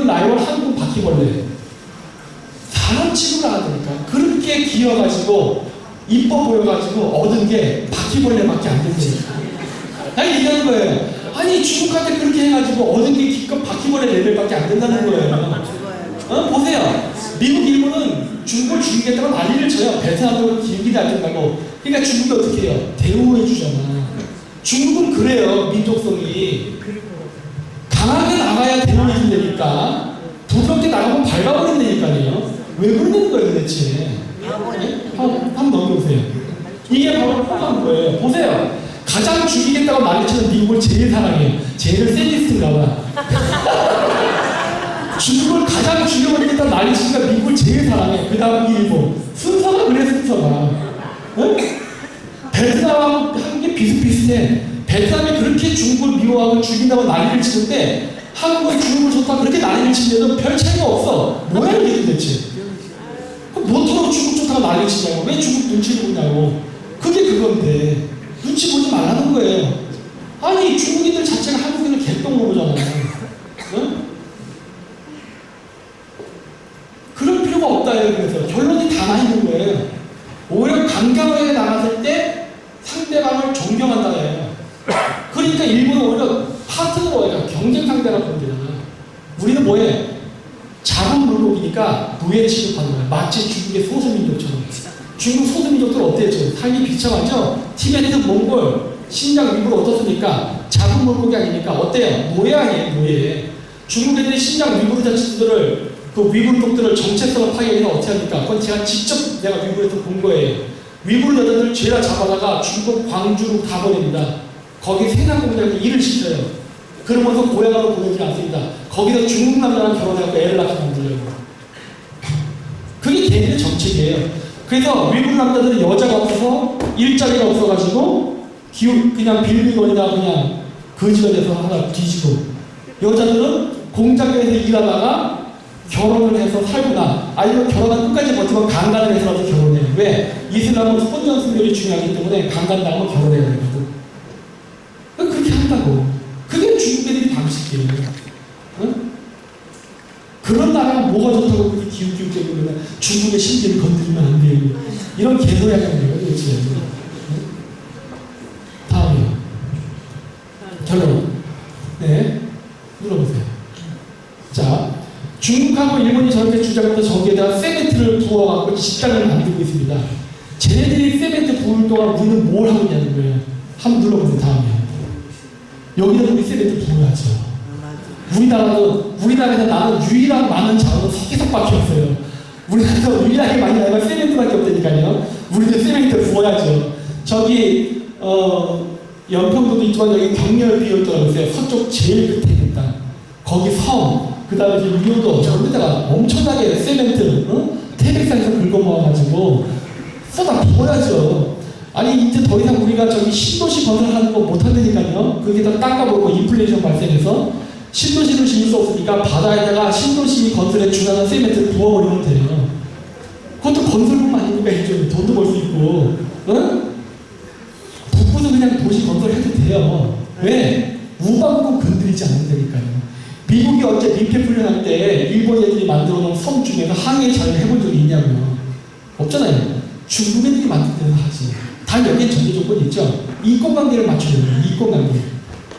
미국은 라이온, 한국은 바퀴벌레. 사람 취급을 안 하니까 그렇게 기어가지고 이뻐 보여가지고 얻은 게 바퀴벌레밖에 안 된다니까. 아니 얘기하는 거예요. 아니 중국한테 그렇게 해가지고 얻은 게 기껏 바퀴벌레 레벨밖에 안 된다는 거예요. 보세요. 미국, 일본은 중국을 죽이겠다고 난리를 쳐요. 베트남도 길게 안 된다고. 그러니까 중국이 어떻게 해요? 대우해 주잖아. 중국은 그래요. 민족성이. 강하게 나가야 대우해 준다니까. 부드럽게 나가면 밟아버린다니까요. 왜 그러는 거예요 도대체? 한번 넘겨보세요. 이게 바로 포함한 거예요. 보세요. 가장 죽이겠다고 난리치는 미국을 제일 사랑해요. 쟤를 세디스트인가 봐. 중국을 가장 죽여버리겠다 난리치니까 미국을 제일 사랑해. 그 다음 일본. 순서가 그래 순서가. 응? 베트남하고 한 게 비슷비슷해. 베트남이 그렇게 중국을 미워하고 죽인다고 난리를 치는데 한국은 중국을 좋다 그렇게 난리를 치면은 별 차이가 없어. 뭐야 이게 도대체? 뭐토록 중국 좋다고 난리를 치냐고. 왜 중국 눈치를 보냐고. 그게 그건데 눈치 보지 말라는 거예요. 아니 중국인들 자체가 한국인을 개똥으로 보잖아요. 응? 그럴 필요가 없다예요. 그래서 결론이 다 나 있는 거예요. 오히려 강경하게 나갔을 때 상대방을 존경한다예요. 그러니까 일본은 오히려 파트너예요. 경쟁 상대라고 봅니다. 우리는 뭐예요? 자국 물고기니까 노예 취급하는 거예요. 마치 중국의 소수민족처럼. 중국 소수민족들 어때요? 삶이 비참하죠? 티베트, 몽골, 신장, 위구르 어떻습니까? 자국 물고기 아닙니까? 어때요? 노예 아니에요, 노예. 중국 애들이 신장, 위구르 자치들을 그 위구르족들을 정체성을 파괴해서 어떻게 합니까? 그건 제가 직접 내가 위구르에서 본 거예요. 위구르 여자들 죄다 잡아다가 중국 광주로 다 보냅니다. 거기 생산 공장에 일을 시켜요. 그러면서 고향으로 보내지 않습니다. 거기서 중국 남자랑 결혼해서 애를 낳게 만들려고. 그게 걔네의 정책이에요. 그래서 위구르 남자들은 여자가 없어서 일자리가 없어가지고 그냥 빌비거리다 그냥 거지가 돼서 하나 뒤지고, 여자들은 공장에서 일하다가 결혼을 해서 살거나 아니면 결혼한 끝까지 버티면 강간을 해서라도 결혼해요. 왜? 이슬람은 혼전 순결이 중요하기 때문에 강간당하면 결혼해야 되거든. 그렇게 한다고. 그게 중국애들이 방식이에요. 응? 그런 나라가 뭐가 좋다고 그렇게 기웃기웃대고 중국의 신기를 건드리면 안 돼요. 이런 개소리 하는 거예요. 도대체. 다음이요. 결론. 네. 물어보세요. 자, 중국하고 일본이 저렇게 주장해서 저기에다가 세멘트를 부어갖고 식당을 만들고 있습니다. 쟤네들이 세멘트 부을 동안 우리는 뭘 하고 있냐는 거예요. 한번 눌러보세요. 다음이요. 여기다 우리 세멘트 부어야죠. 우리나라에서 나는 유일한 많은 자원은 석기석밖에 없어요. 우리나라에서 유일하게 많이 나는 건 세멘트밖에 없다니까요. 우리도 세멘트 부어야죠. 저기 연평도도 있지만 여기 경렬 비었더라고요. 서쪽 제일 끝에 있다. 거기 섬, 그 다음에 유효도 저기다가 엄청나게 세멘트, 태백산에서 긁어 모아가지고 쏟아 부어야죠. 아니 이제 더 이상 우리가 저기 신도시 건설하는 거 못한다니까요. 그게 다 닦아보고 인플레이션 발생해서 신도시를 지을 수 없으니까 바다에다가 신도시 건설에 준하는 세멘트를 부어버리면 돼요. 그것도 건설뿐만 아니니까 이제 돈도 벌 수 있고, 북부도 그냥 도시 건설해도 돼요. 왜? 우방국 건드리지 않는다니까요. 미국이 어째 민폐 훈련할 때 일본 애들이 만들어 놓은 섬 중에서 항해 잘 해본 적이 있냐고요. 없잖아요. 중국 애들이 만든 데서 하지. 단 여기에 전제 조건이 있죠. 인권관계를 맞춰야 돼요. 인권관계.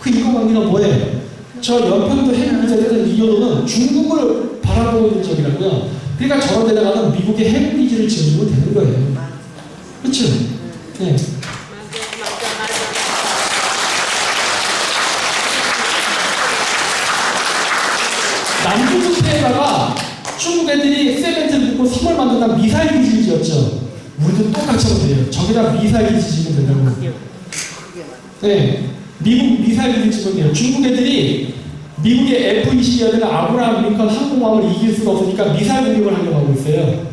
그 인권관계는 뭐예요? 저 연평도 해군기지에 이효도는 중국을 바라보고 있는 적이라고요. 그러니까 저런 데다가는 미국의 해군기지를 지어주면 되는 거예요. 그렇죠? 네. 남부주택에다가 중국 애들이 세멘트를 붓고 섬을 만든다 미사일 기지를 지었죠. 우리도 똑같이 하면 돼요. 저기다 미사일 기지 지면 된다고. 네. 미국 미사일 기지 지면 돼요. 중국 애들이 미국의 F-22라든가 아브라함 링컨 항공모함을 이길 수가 없으니까 미사일 공격을 하려고 하고 있어요.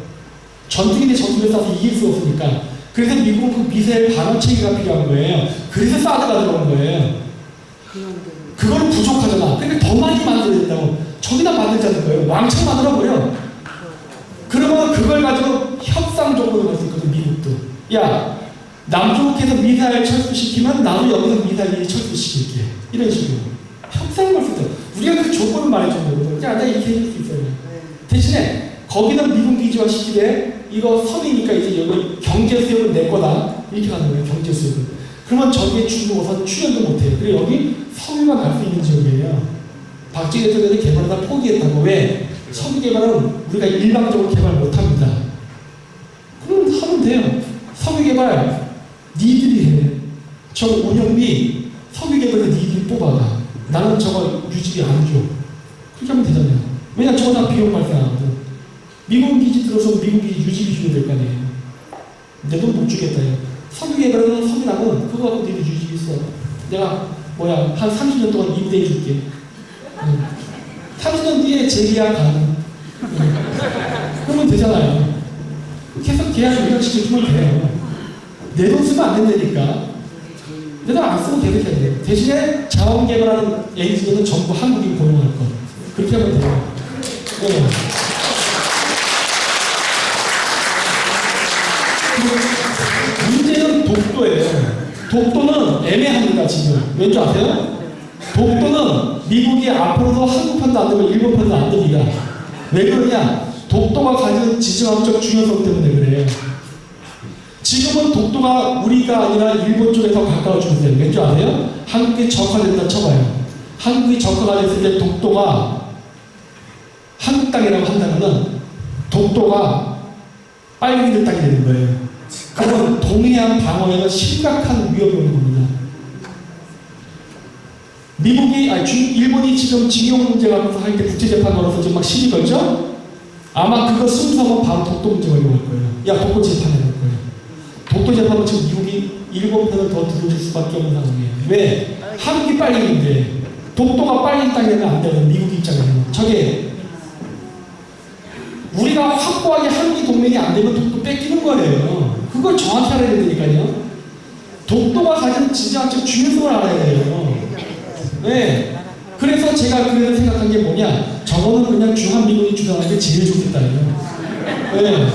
전투기대 전투기를 쏴서 이길 수가 없으니까. 그래서 미국은 그 미사일 방어 체계가 필요한 거예요. 그래서 사드가 들어온 거예요. 그거는 부족하잖아. 그러니까 더 많이 만들어야 된다고. 저기다 만들자는 거예요. 왕창 만들어버려. 그러면 그걸 가지고 협상 조건을 할 수 있거든, 미국도. 야, 남쪽에서 미사일 철수시키면 나도 여기서 미사일 철수시킬게. 이런 식으로. 협상을 할 수 있다. 우리가 그 조건을 말해주는 거거든요. 야, 나 이렇게 해줄 수 있어요. 대신에 거기는 미군 기지와 시키되 이거 섬이니까 이제 여기 경제 수역은 내 거다. 이렇게 가는 거예요. 경제 수역은. 그러면 저기에 중국어선 출연도 못해요. 그리고 여기 섬유만 갈 수 있는 지역이에요. 박정희 대통령이 개발을 다 포기했다고. 왜? 섬유 개발은 우리가 일방적으로 개발 못합니다. 그럼 하면 돼요. 섬유 개발 니들이 해. 저 운영비 섬유 개발에 니들이 뽑아가. 나는 저거 유지비 안 줘. 그렇게 하면 되잖아요. 왜냐 저거 다 비용 발생하거든. 미군 기지 들어서 미군 기지 유지비 주면 될 거 아니에요. 내 돈 못 주겠다. 섬유 개발은 섬유 나면 그거 갖고 니들 유지비 써. 내가 한 30년 동안 임대해 줄게. 30년 뒤에 재계약 가능. 그러면 되잖아요. 계속 계약 연장시켜주면 돼요. 내 돈 쓰면 안 된다니까. 내 돈 안 쓰면 계속 해야 돼. 대신에 자원 개발하는 엔지니어는 전부 한국인 고용할 것. 그렇게 하면 돼요. 네. 문제는 독도예요. 독도는 애매합니다, 지금. 왠지 아세요? 독도는 미국이 앞으로도 한국 편도 안 되고 일본 편도 안 됩니다. 왜 그러냐? 독도가 가진 지정학적 중요성 때문에 그래요. 지금은 독도가 우리가 아니라 일본 쪽에 더 가까워지고 있어요. 왠지 아세요? 한국이 적화된다 쳐봐요. 한국이 적화가 됐을 때 독도가 한국 땅이라고 한다면은 독도가 빨갱이들 땅이 되는 거예요. 그러면 동해안 방어에는 심각한 위협이 오는 겁니다. 일본이 지금 징용 문제 갖고서 할 때 국제재판 걸어서 지금 막 시비 걸죠? 아마 그거 승소하면 바로 독도 문제 걸려고 할 거예요. 야, 독도 재판해 볼 거예요. 독도 재판은 지금 미국이 일본 편을 더 들어줄 수밖에 없는 상황이에요. 왜? 한국이 빨갱이인데 독도가 빨갱이 땅이 되면 안 되는 미국 입장에서는. 저게 우리가 확고하게 한국이 동맹이 안 되면 독도 뺏기는 거예요. 그걸 정확히 알아야 되니까요. 독도가 가진 지정학적 중요성을 알아야 돼요. 네. 그래서 제가 그래서 생각한 게 뭐냐? 저거는 그냥 중한미군이 주장하는 게 제일 좋겠다요. 네.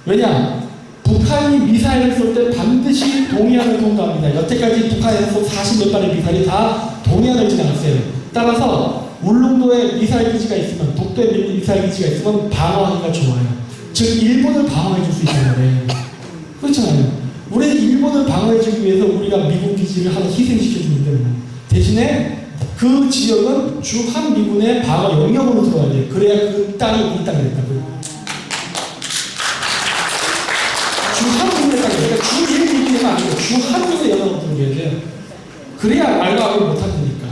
왜냐? 북한이 미사일을 쏠 때 반드시 동해안을 통과합니다. 여태까지 북한에서 40몇 발의 미사일이 다 동해안을 지나갔어요. 따라서 울릉도에 미사일 기지가 있으면, 독도에 미사일 기지가 있으면 방어하기가 좋아요. 즉 일본을 방어해 줄 수 있다는 거예요. 그렇잖아요. 우리는 일본을 방어해주기 위해서 우리가 미군 기지를 하나 희생시켜주는데 뭐. 대신에 그 지역은 주한미군의 방어 영역으로 들어와야 돼요. 그래야 그 땅이 우리 땅이 된다고요. 주한미군의 땅이, 그러니까 주일미군이 아니고 주한미군의 영역으로 들어가야 돼요. 그래야 알바를 못한다니까.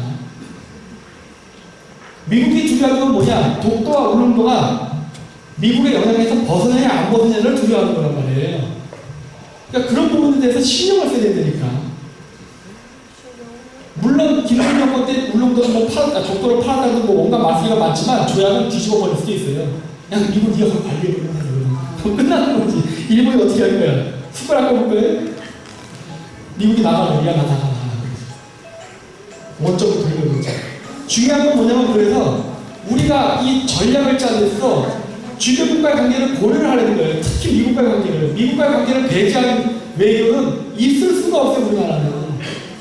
미국이 두려워하는 건 뭐냐? 독도와 울릉도가 미국의 영향에서 벗어나냐 안 벗어나냐를 두려워하는 거란 말이에요. 그러니까 그런 부분에 대해서 신경을 써야 되니까. 물론 김대중 정권 때 울릉도는 독도를 팔았다는 뭐 뭔가 말소리가 많지만 조약은 뒤집어 버릴 수도 있어요. 그냥 미국 네가 그걸 관리해버리면 그럼 끝나는 거지. 일본이 어떻게 할 거야? 숟가락 꼽을 거예요? 미국이 나가면 야 나가. 원점으로 돌려보자. 중요한 건 뭐냐면 그래서 우리가 이 전략을 짜면서 주변 국가의 관계를 고려를 하려는 거예요. 특히 미국과의 관계를. 미국과의 관계를 배제한 외교는 있을 수가 없어요, 우리나라는.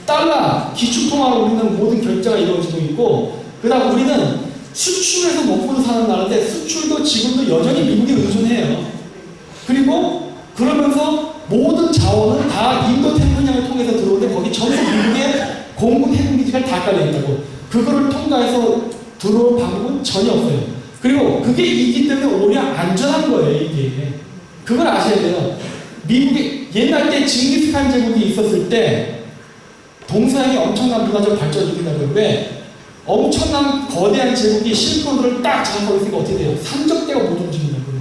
달러, 기축통화로 우리는 모든 결제가 이루어지고 있고, 그 다음 우리는 수출해서 먹고 사는 나라인데, 수출도 지금도 여전히 미국에 의존해요. 그리고 그러면서 모든 자원은 다 인도 태평양을 통해서 들어오는데, 거기 전부 미국의 공군 해군기지가 다 깔려있다고. 그거를 통과해서 들어올 방법은 전혀 없어요. 그리고 그게 있기 때문에 오히려 안전한 거예요, 이게. 그걸 아셔야 돼요. 미국이 옛날 때 징기스칸 제국이 있었을 때 동서양이 엄청난 문화적 발전을 일으킨다고요. 왜? 엄청난 거대한 제국이 실크로드를 딱 장악하고 있으니까 어떻게 돼요? 산적대가 못 움직인다고요.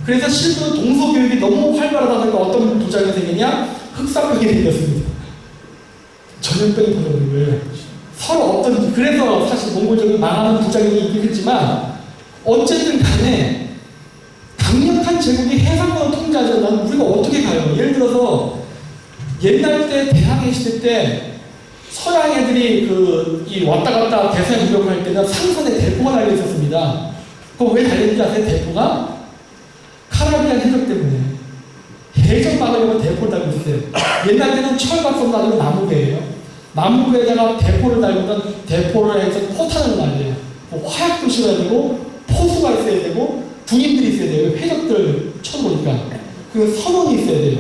그래서 실크로드 동서교육이 너무 활발하다 보니까 어떤 도장이 생기냐? 흑사병이 생겼습니다. 전염병이 터져버린 거예요. 서로 그래서 사실 몽골족이 망하는 부작용이 있긴 했지만 어쨌든 간에 강력한 제국이 해상권을 통제하자면 우리가 어떻게 가요? 예를 들어서 옛날 때 대항해 시대 때 서양 애들이 이 왔다 갔다 대서양 무역을 할 때는 상선에 대포가 달려 있었습니다. 그거 왜 달렸는지 아세요? 대포가? 카라비안 해적 때문에. 해적 막으려고 대포를 달고 있었어요. 옛날 때는 철갑 쏜다는 나무배예요. 남부에다가 대포를 달거든 대포를 해서 포탄을 놔야 돼요. 뭐 화약도 실어야 되고 포수가 있어야 되고 군인들이 있어야 돼요. 해적들 쳐보니까 그 선원이 있어야 돼요.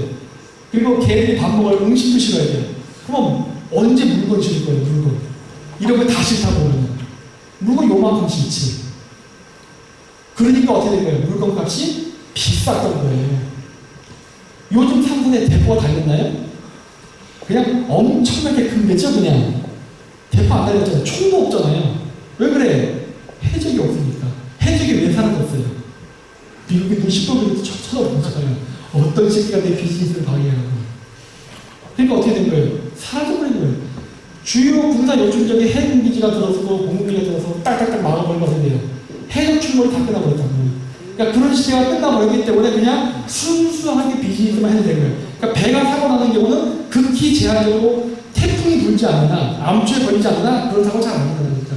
그리고 걔들이 밥 먹을 음식도 실어야 돼요. 그럼 언제 물건 실을 거예요? 물건 이런 거 다 싫다 보면 물건 요만큼 싫지. 그러니까 어떻게 된 거예요? 물건 값이 비쌌던 거예요. 요즘 상선에 대포가 달렸나요? 그냥 엄청나게 큰 거죠. 그냥 대포 안 달렸잖아요. 총도 없잖아요. 왜 그래? 해적이 없으니까. 해적이 왜 사라졌어요? 미국이 눈 시뻘겋게 쳐다보잖아요. 어떤 새끼가 내 비즈니스를 방해하고. 그러니까 어떻게 된 거예요? 사라져버린 거예요. 주요 군사 요충지역에 해군기지가 들어서고 공군기가 들어서 딱딱딱 막아버리면 어떻게 돼요? 해적 출몰이 다 끝나버렸다는 거예요. 그러니까 그런 시대가 끝나버렸기 때문에 그냥 순수하게 비즈니스만 해도 되는 거예요. 그러니까 배가 사고 나는 경우는 극히 제한적으로 태풍이 불지 않으나 암초에 걸리지 않으나 그런 사고 잘 안 나니까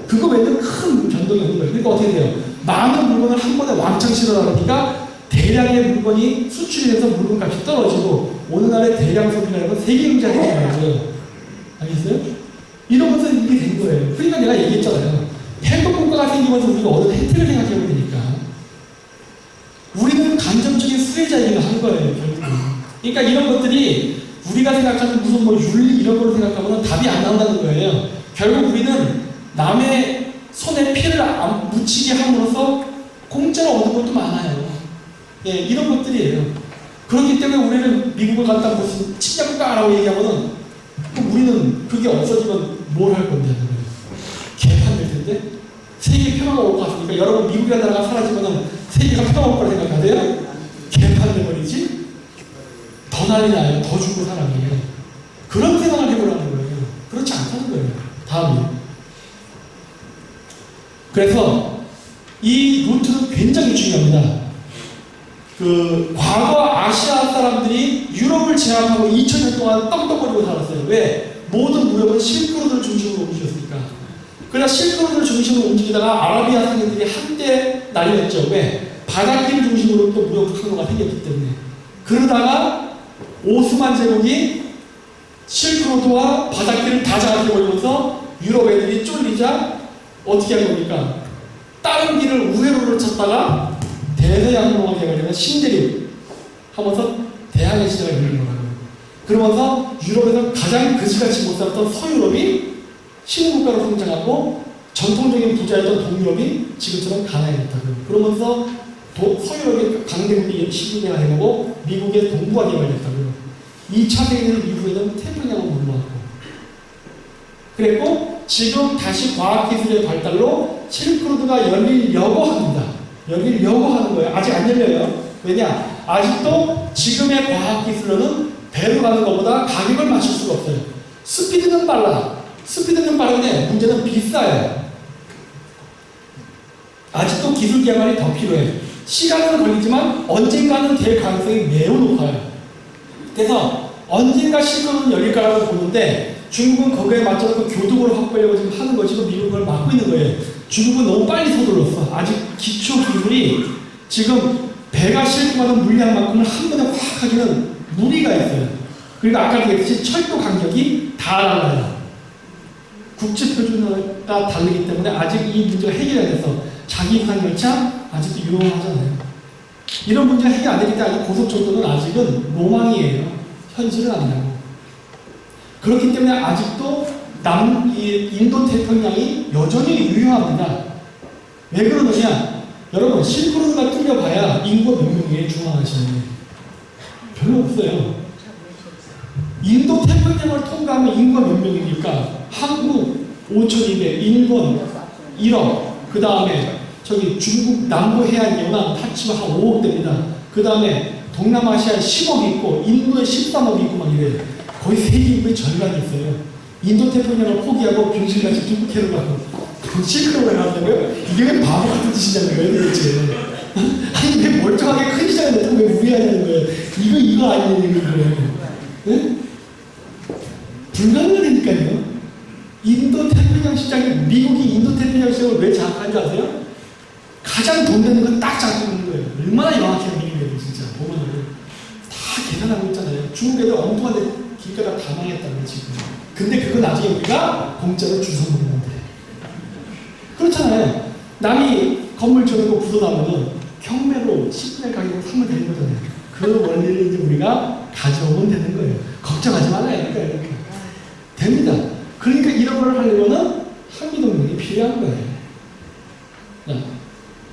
그거 외에는 큰 변동이 없는 거예요. 그러니까 어떻게 돼요? 많은 물건을 한 번에 왕창 실어나가니까 대량의 물건이 수출이 돼서 물건값이 떨어지고 어느 날에 대량 소비라는 건 세계 경제가 되는 거죠. 알겠어요? 이러면서 이게 된 거예요. 그러니까 내가 얘기했잖아요. 해독 국가가 생기면서 우리가 얻은 혜택을 생각해보면 되니까 우리는 간접적인 수혜자이기도 한 거예요. 결국은. 그러니까 이런 것들이 우리가 생각하는 무슨 뭐 윤리 이런 걸로 생각하면 답이 안 나온다는 거예요. 결국 우리는 남의 손에 피를 안 묻히게 함으로써 공짜로 얻은 것도 많아요. 예, 이런 것들이에요. 그렇기 때문에 우리는 미국을 갖다 무슨 침략국가라고 얘기하면은 우리는 그게 없어지면 뭘 할 건데? 개판될 텐데? 세계 평화가 올 것 같으니까 여러분 미국이라는 나라가 사라지면은 세계가 평화 올 거라 생각하세요? 개판돼 버리지? 더 난리 나요. 더 죽고 사람이. 그런 생각을 해보라는 거예요. 그렇지 않다는 거예요. 다음이. 그래서 이 루트는 굉장히 중요합니다. 그 과거 아시아 사람들이 유럽을 제압하고 2000년 동안 떡떡거리고 살았어요. 왜? 모든 무역은 실크로드를 중심으로 움직였으니까. 그러나 실크로드를 중심으로 움직이다가 아라비아 상인들이 한때 난리였죠. 왜? 바닷길 중심으로 또 무역 항로가 생겼기 때문에. 그러다가 오스만 제국이 실크로드와 바닷길을 다 장악해버리면서 유럽 애들이 쫄리자 어떻게 한 겁니까? 다른 길을 우회로를 찾다가 대서양로가 되어버리면 신대륙 하면서 대항해 시대가 열리는 거라고요. 그러면서 유럽에서 가장 그지같이 못 살았던 서유럽이 신국가로 성장하고 전통적인 부자였던 동유럽이 지금처럼 가난해졌다고요. 그러면서 서유럽의 강대국이 시국가 되고 미국의 동부가 개발됐다고요. 2차 세계대전 이후에는 태평양을 물러왔고 그랬고 지금 다시 과학기술의 발달로 실크로드가 열리려고 합니다. 열리려고 하는 거예요. 아직 안 열려요. 왜냐? 아직도 지금의 과학기술로는 배로 가는 것보다 가격을 맞출 수가 없어요. 스피드는 빨라. 스피드는 빠른데 문제는 비싸요. 아직도 기술 개발이 더 필요해. 시간은 걸리지만 언젠가는 될 가능성이 매우 높아요. 그래서 언젠가 실크로드는 열릴 거라고 보는데 중국은 거기에 맞춰서 그 교두보를 확보하려고 지금 하는 것이고 미국은 그걸 막고 있는 거예요. 중국은 너무 빨리 서둘렀어. 아직 기초 기술이 지금 배가 싣고 가는 물량만큼을 한 번에 확 하기는 무리가 있어요. 그리고 아까 얘기했듯이 철도 간격이 다 달라요. 국제 표준화가 다르기 때문에 아직 이 문제가 해결이 안 돼서 자기 부산 열차 아직도 유용하잖아요. 이런 문제가 해결 안 되기 때문에 아직 고속철도는 아직은 로망이에요. 현실은 아니라고. 그렇기 때문에 아직도 인도 태평양이 여전히 유효합니다. 왜 그러느냐? 여러분 실크로드가 뚫려봐야 인구가 몇 명이에요? 중앙아시아에 별로 없어요. 인도 태평양을 통과하면 인구가 몇 명입니까? 한국 5,200, 일본 1억, 그 다음에 저기 중국 남부 해안 연안 합치면 한 5억 됩니다. 그 다음에 동남아시아에 10억 있고 인도에 13억 있고 막 이래요. 거의 세계 인구의 절반이 있어요. 인도 태평양을 포기하고 병신같이 중국해로 가고 실크로드가 나온다고요? 이게 왜 바보 같은 짓이냐는 거예요 도대체. 아니 왜 멀쩡하게 큰 시장인데 왜 무리하냐는 거예요. 이거 아니냐는 거예요. 네? 불가능하니까요. 인도 태평양 시장이 미국이 인도 태평양 시장을 왜 장악한 줄 아세요? 가장 돈 되는 건 딱 잡고 있는 거예요. 얼마나 영악해요 미국애들 진짜 보면은 다 계산하고 있잖아요. 중국 애들 엉뚱한데 길가가 다 망했다는 지금 근데 그거 나중에 우리가 공짜로 주워 먹는데. 그렇잖아요. 남이 건물 지어놓고 부도나면은 경매로 10분의 가격으로 사면 되는 거잖아요. 그 원리를 이제 우리가 가져오면 되는 거예요. 걱정하지 말아요. 그러니까 이렇게. 됩니다. 그러니까 이런 걸 하려면은 한미동맹이 필요한 거예요.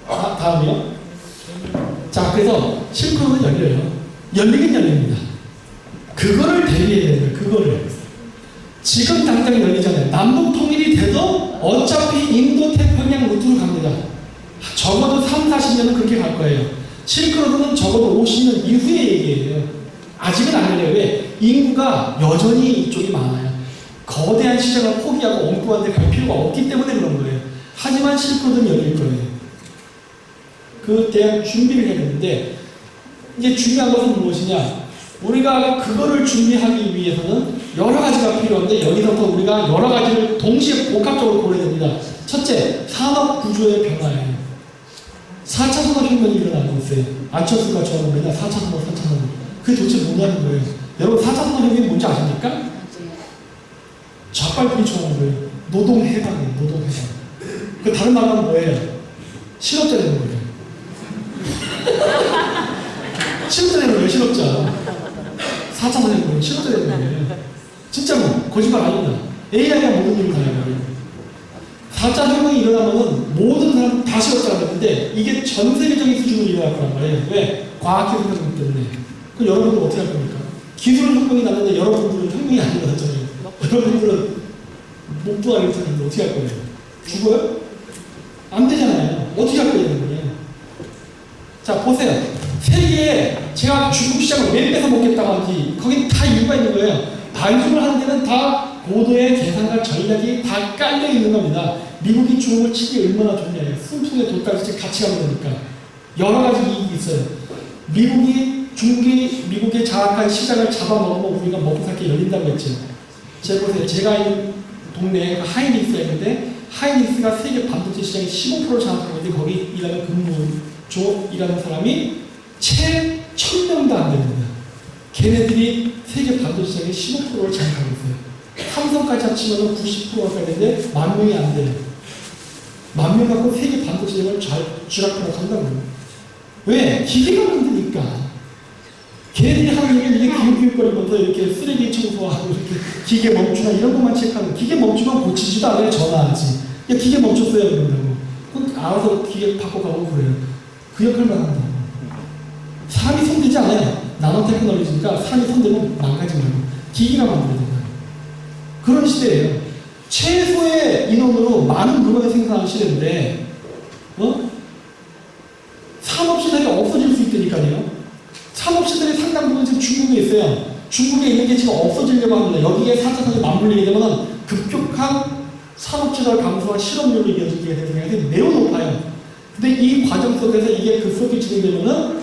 자, 다음이요. 자, 그래서 실크로드는 열려요. 열리긴 열립니다. 그거를 대비해야 돼요. 그거를. 지금 당장 열리잖아요. 남북 통일이 돼도 어차피 인도 태평양 루트로 갑니다. 적어도 3, 40년은 그렇게 갈 거예요. 실크로드는 적어도 50년 이후의 얘기예요. 아직은 안 열려요. 왜? 인구가 여전히 이쪽이 많아요. 거대한 시장을 포기하고 엉뚱한 데 갈 필요가 없기 때문에 그런 거예요. 하지만 실크로드는 열릴 거예요. 그 대한 준비를 해야 되는데, 이제 중요한 것은 무엇이냐? 우리가 그거를 준비하기 위해서는 여러 가지가 필요한데, 여기서부터 우리가 여러 가지를 동시에 복합적으로 고려해야 됩니다. 첫째, 산업 구조의 변화예요. 4차 산업혁명이 일어나고 있어요. 안철수가 저는 맨날 4차 산업, 4차 산업. 그게 도대체 뭐냐는 거예요. 여러분, 4차 산업혁명이 뭔지 아십니까? 좌빨풀이 좋아하는 거예요. 노동해방이에요. 노동해방. 그 다른 말로 하면 뭐예요? 실업자 되는 거예요. 실업자 되는 거예요. 실업자. 4차 산업혁명 실업자 되는 거예요. 진짜로 거짓말 아닙니다. AI가 모든 일을 다 해요. 4차 혁명이 일어나면은 모든 사람 다 실업자가 되는데 이게 전 세계적인 수준으로 일어날 거란 말이에요. 왜? 과학기술 혁명 때문에. 그럼 여러분들 어떻게 할 겁니까? 기술 혁명이 났는데 여러분들은 혁명이 안 일어났잖아요. 여러분들은 목부하게 되는데 어떻게 할 거예요? 죽어요? 안 되잖아요. 어떻게 할 거예요? 자, 보세요. 세계에 제가 중국 시장을 왜 뺏어 먹겠다고 하는지 거긴 다 이유가 있는 거예요. 반중을 하는 데는 다 고도의 계산과 전략이 다 깔려 있는 겁니다. 미국이 중국을 치기 얼마나 좋냐요. 순풍의 돌까지 같이 가면 되니까. 여러 가지 이익이 있어요. 중국이 미국의 장악한 시장을 잡아먹으면 우리가 먹고 살게 열린다고 했죠. 제가 보세요. 제가 있는 동네에 하이닉스가 있는데 하이닉스가 세계 반도체 시장의 15%를 장악하고 있는데 거기 일하는 근무조라는 사람이 채 1000명도 안 됩니다. 걔네들이 세계 반도체 시장의 15%를 장악하고 있어요. 삼성까지 합치면 90%가 되는데 10,000명이 안 돼요. 10,000명 갖고 세계 반도체 시장을 쥐락펴락 한다고요. 왜? 기계가 만드니까. 걔네들이 하는 일은 이게 기웃기웃거리면서 이렇게 쓰레기 청소하고 이렇게 기계 멈추나 이런 것만 체크하는. 기계 멈추면 고치지도 않아요. 전화하지. 야, 기계 멈췄어요. 그런다고. 그럼 알아서 기계 바꿔가고 그래요. 그 역할만 한다고. 사람이 손대지 않아요. 나노 테크놀로지니까 사람이 손대면 망가지는 기계가 만들어야 된다. 그런 시대예요. 최소의 인원으로 많은 물건을 생산하는 시대인데, 산업시설이 없어질 수 있다니까요. 산업시설이 상당 부분 지금 중국에 있어요. 중국에 있는 게 지금 없어지려고 합니다. 여기에 4차 산업이 맞물리게 되면 급격한 산업시설 감소와 실업률로 이어지게 되는 가능성이 매우 높아요. 근데 이 과정 속에서 이게 급속히 진행되면은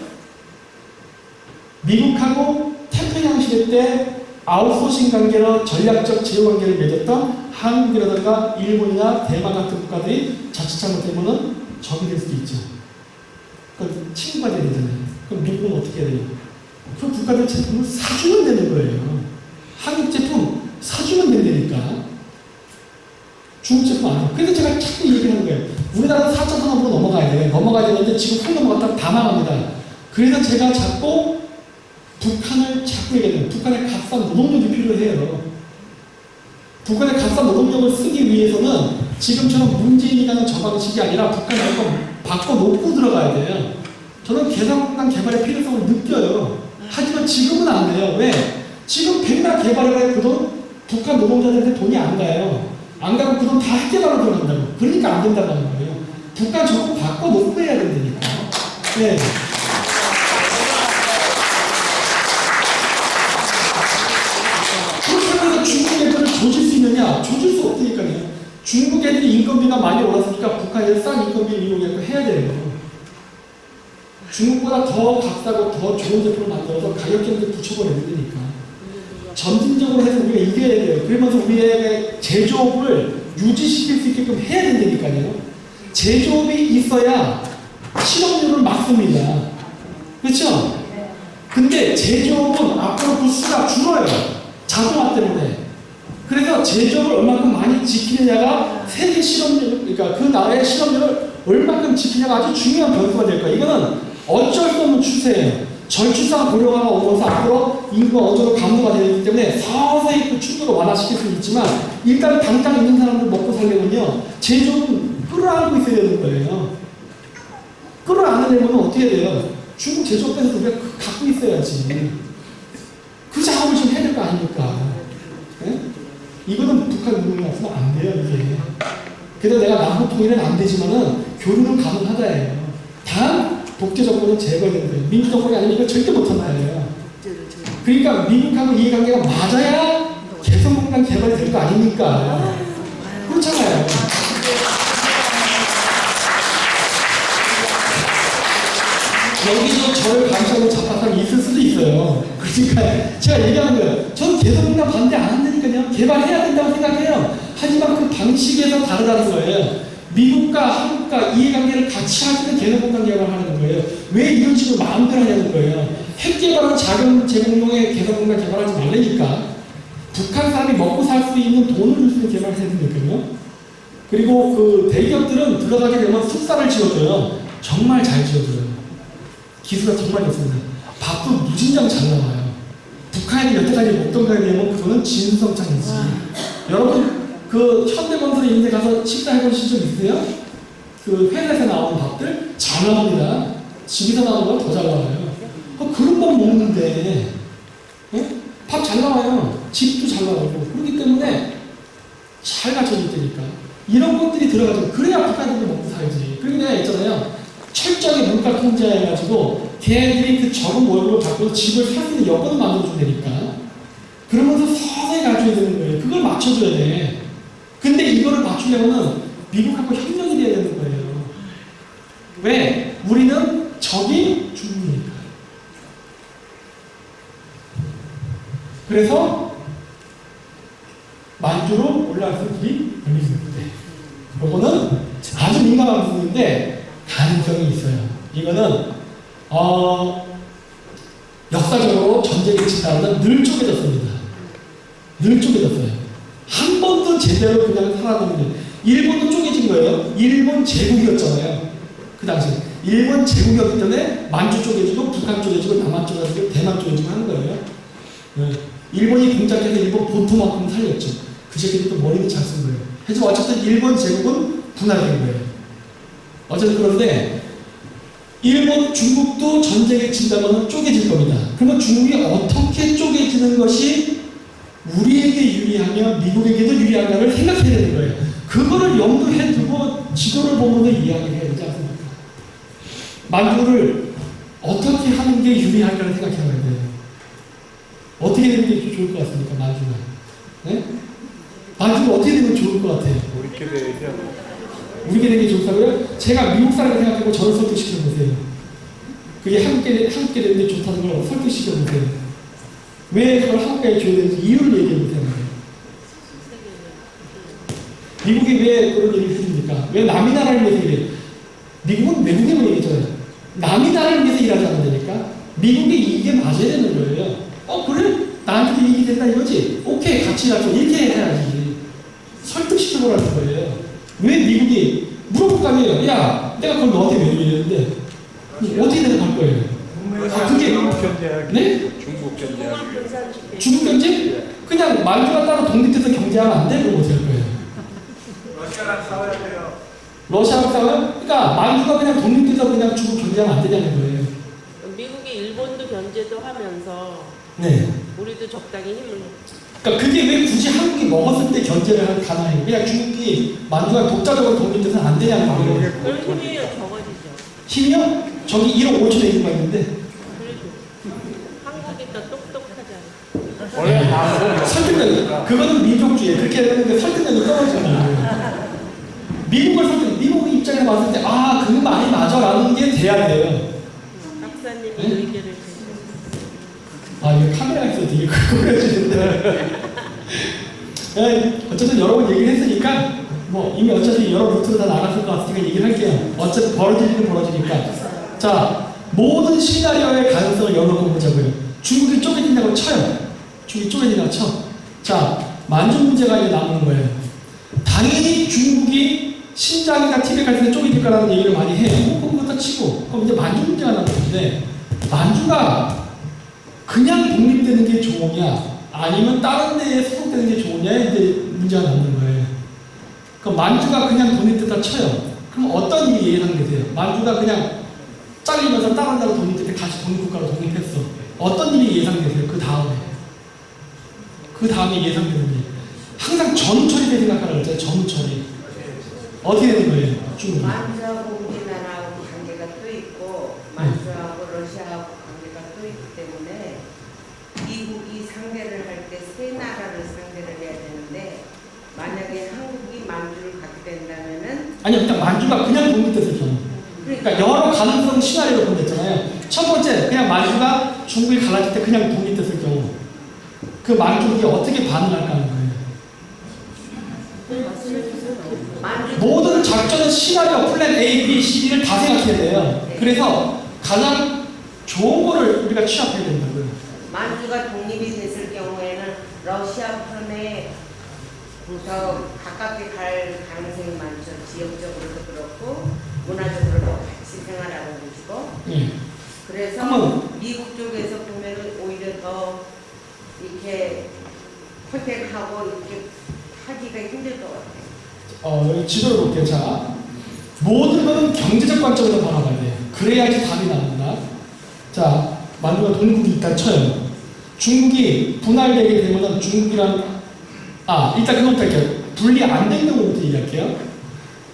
미국하고 태평양 시대 때 아웃소싱 관계로 전략적 제휴 관계를 맺었던 한국이라든가 일본이나 대만 같은 국가들이 자칫 잘못되면은 적이 될 수도 있죠. 그럼 친구가 되야 되잖아요. 그럼 미국은 어떻게 해야 돼요? 그 국가들 제품을 사주면 되는 거예요. 한국 제품 사주면 된다니까. 중국 제품 안 해요. 그래서 제가 자꾸 얘기하는 거예요. 우리나라는 4차 산업으로 넘어가야 돼요. 넘어가야 되는데 지금 확 넘어갔다가 다 망합니다. 그래서 제가 자꾸 북한을 자꾸 얘기해요. 북한의 값싼 노동력이 필요해요. 북한의 값싼 노동력을 쓰기 위해서는 지금처럼 문재인이 가는 저 방식이 아니라 북한이 바꿔놓고 들어가야 돼요. 저는 개성공단 개발의 필요성을 느껴요. 하지만 지금은 안 돼요. 왜? 지금 백날 개발을 해 그 돈 북한 노동자들한테 돈이 안 가요. 안 가고 그 돈 다 핵개발로 들어간다고. 그러니까 안 된다는 거예요. 북한 저거 바꿔놓고 해야 된다니까. 네. 중국 애들을 조질 수 있느냐? 조질 수 없으니까요. 중국 애들이 인건비가 많이 올랐으니까 북한에서 싼 인건비를 이용해서 해야 돼요. 중국보다 더 값싸고 더 좋은 제품을 만들어서 가격 경쟁 붙여버려야 되니까. 점진적으로 해서 우리가 이겨야 돼요. 그러면서 우리의 제조업을 유지시킬 수 있게끔 해야 된다니까요. 제조업이 있어야 실업률을 막습니다. 그렇죠? 근데 제조업은 앞으로 그 수가 줄어요. 자동화 때문에. 그래서 제조업을 얼마큼 많이 지키느냐가 세계 실업률, 그러니까 그 나라의 실업률을 얼마큼 지키냐가 아주 중요한 변수가 될 거예요. 이거는 어쩔 수 없는 추세예요. 저출산 고령화가 오면서 앞으로 인구가 어느 정도 감소가 되기 때문에 서서히 그 충돌을 완화시킬 수는 있지만 일단 당장 있는 사람들 먹고 살려면요 제조업은 끌어안고 있어야 되는 거예요. 끌어안으려면 어떻게 돼요? 중국 제조업에서 우리가 갖고 있어야지. 그 작업을 좀 해야 될 거 아닙니까? 네? 이거는 북한 운동이 없으면 안 돼요, 이게. 그래서 내가 남북 통일은 안 되지만은 교류는 가능하다예요. 단 독재 정권은 제거해야 되는 민주 정권이 아니면 이거 절대 못한다예요. 그러니까 미국하고 이해관계가 맞아야 개성공단 개발이 될 거 아닙니까? 그렇잖아요. 여기서 저를 감시하고 잡았다면 있을 수도 있어요. 그러니까 제가 얘기하는 거예요. 저는 개성공단 반대 안 한다니까요. 개발해야 된다고 생각해요. 하지만 그 방식에서 다르다는 거예요. 미국과 한국과 이해관계를 같이 할 때는 개성공단 개발을 하는 거예요. 왜 이런 식으로 마음대로 하냐는 거예요. 핵 개발은 자금 제공용의 개성공단 개발하지 말라니까. 북한 사람이 먹고 살 수 있는 돈을 줄 수 있는 개발을 해야 되니까요. 그리고 그 대기업들은 들어가게 되면 숙사를 지어줘요. 정말 잘 지어줘요. 기술가 정말 좋습니다. 밥도 무진장 잘 나와요. 북한이 여태까지 먹던 거에 비하면 그거는 진수성찬이지. 여러분 그 현대건설에 있는 데 가서 식사해보신 적 있으세요? 그 회사에서 나오는 밥들 잘 나옵니다. 집에서 나오는 건 더 잘 나와요. 그런 밥 먹는데 밥 잘 나와요. 집도 잘 나오고 그렇기 때문에 잘 갖춰져 있다니까. 이런 것들이 들어가죠. 그래야 북한들도 먹고 살지. 그리고 내가 있잖아요. 철저하게 물가 통제해가지고 걔네들이 그 적은 월급을 받고 집을 살 수 있는 여건을 만들어주면 되니까. 그러면서 서서히 가져야 되는 거예요. 그걸 맞춰줘야 돼. 근데 이거를 맞추려면 미국하고 협력이 돼야 되는 거예요. 왜? 우리는 적이 중국이니까. 그래서 만주로 올라갈 수 있는 길이 열리지 못해. 이거는 아주 민감한 부분인데 가능성이 있어요. 이거는 역사적으로 전쟁이 치다는 늘 쪼개졌습니다. 늘 쪼개졌어요. 한 번도 제대로 그냥 살아남는 일본도 쪼개진 거예요. 일본 제국이었잖아요. 그 당시 일본 제국이었기 때문에 만주 쪼개지고 북한 쪼개지고 남한 쪼개지고 대만 쪼개지고 하는 거예요. 네. 일본이 공작해서 일본 본토만큼 살렸죠. 그 새끼들이 또 머리는 잘 쓴 거예요. 하지만 어쨌든 일본 제국은 분할된 거예요. 어쨌든 그런데 일본, 중국도 전쟁에 친다면 쪼개질 겁니다. 그러면 중국이 어떻게 쪼개지는 것이 우리에게 유리하며 미국에게도 유리한가를 생각해야 되는 거예요. 그거를 염두에 두고 지도를 보면서 이야기를 해야 되지 않습니까? 만주를 어떻게 하는 게 유리할까를 생각해야 돼요. 어떻게 되는 게 좋을 것 같습니까? 만주가. 네? 만주가 어떻게 되면 좋을 것 같아요? 우리께 되죠. 우리게 되는 게 좋다고요? 제가 미국 사람을 생각하고 저를 설득시켜보세요. 그게 한국에 되는 게 좋다는 걸 설득시켜보세요. 왜 그걸 한국에 줘야 되는지 이유를 얘기해보세요. 미국이 왜 그런 얘기를 해줍니까? 왜 남의 나라를 위해서 일해요? 미국은 외국에만 얘기했잖아요. 남의 나라를 위해서 일하지 않는다니까? 미국이 이게 맞아야 되는 거예요. 그래? 나한테도 이익이 된다 이거지? 오케이, 같이 일하죠. 이렇게 해야지. 설득시켜보라는 거예요. 왜 미국이 물어볼 거 아니에요? 야, 내가 그걸 너한테 왜 이랬는데 어떻게 대답할 거예요? 그게 중국 견제하기. 네? 중국 견제하기. 중국 경제? 그냥 만주가 따로 독립돼서 경제하면 안 돼? 그럼 어떻게 할 거예요? 러시아랑 싸워야 돼요. 러시아랑 싸워요? 그러니까 만주가 그냥 독립돼서 그냥 중국 경제하면 안 되냐는 거예요. 미국이 일본도 견제도 하면서 네. 우리도 적당히 힘을 그러니까 그게 왜 굳이 한국이 먹었을 때 견제를 가능해요? 그냥 중국이 만주가 독자적으로 독립돼서는 안 되냐는 거예요. 그럼 힘이 적어지죠. 힘이요? 저기 1억 5천에 인구가 있는데 그래도 한국이 더 똑똑하잖아요. 원래 한국 설득력, 그거는 민족주의. 그렇게 하는데 설득력이 떨어져요. 미국을 미국 입장에 봤을 때, 그 말이 맞아. 라는 게 돼야 돼요. 박사님이 네? 의견을 주세요. 이거 카메라에서 되게 굵어지는데. 어쨌든 여러 번 얘기를 했으니까, 이미 어차피 여러 루트로 다 나갔을 것 같으니까 얘기를 할게요. 어쨌든 벌어지기는 벌어지니까. 자, 모든 시나리오의 가능성을 열어놓고 보자고요. 중국이 쪼개진다고 쳐요. 중국이 쪼개진다고 쳐. 자, 만주 문제가 이제 남는 거예요. 당연히 중국이 신장이나 티베트 같은 데 쪽이 될 거라는 얘기를 많이 해요. 그럼 그것도 치고 그럼 이제 만주 문제가 남는데 만주가 그냥 독립되는 게 좋으냐 아니면 다른 데에 소속되는 게 좋으냐에 이제 문제가 남는 거예요. 그럼 만주가 그냥 독립됐다 쳐요. 그럼 어떤 일이 예상되세요? 만주가 그냥 잘리면서 다른 데로 독립될 때 같이 독립국가로 독립했어. 어떤 일이 예상되세요? 그 다음에 예상되는 게 항상 전후처리 때 생각하라고 했잖아요. 전후처리. 어떻게 되는 거예요? 중국이. 만주하고 우리나라하고 관계가 또 있고 만주하고 러시아하고 관계가 또 있기 때문에 미국이 상대를 할 때 세 나라를 상대를 해야 되는데 만약에 한국이 만주를 갖게 된다면은 아니요, 일단 만주가 그냥 독립됐을 경우. 그러니까 여러 가능성 시나리오를 본댔잖아요. 첫 번째, 그냥 만주가 중국이 갈라질 때 그냥 독립됐을 경우 그 만주국이 어떻게 반응할까 하는 거예요. 만주 모든 작전의 시나리오, 플랜 A, B, C, D를 다 생각해야 돼요. 그래서 가장 좋은 거를 우리가 취합해야 된다고요. 만주가 독립이 됐을 경우에는 러시아 편에 더 가깝게 갈 가능성이 많죠. 지역적으로도 그렇고 문화적으로도 같이 생활하는 곳이고 예. 그래서 그러면 미국 쪽에서 보면은 오히려 더 이렇게 컨택하고 이렇게 하기가 힘들 것 같아요. 여기 지도를 볼게요. 자, 모든 것은 경제적 관점에서 바라봐야 돼요. 그래야지 답이 나옵니다. 자, 만주가 독립국이 있다 쳐요. 중국이 분할되게 되면은 중국이란 일단 그것부터 할게요. 분리 안 된 경우부터 얘기할게요.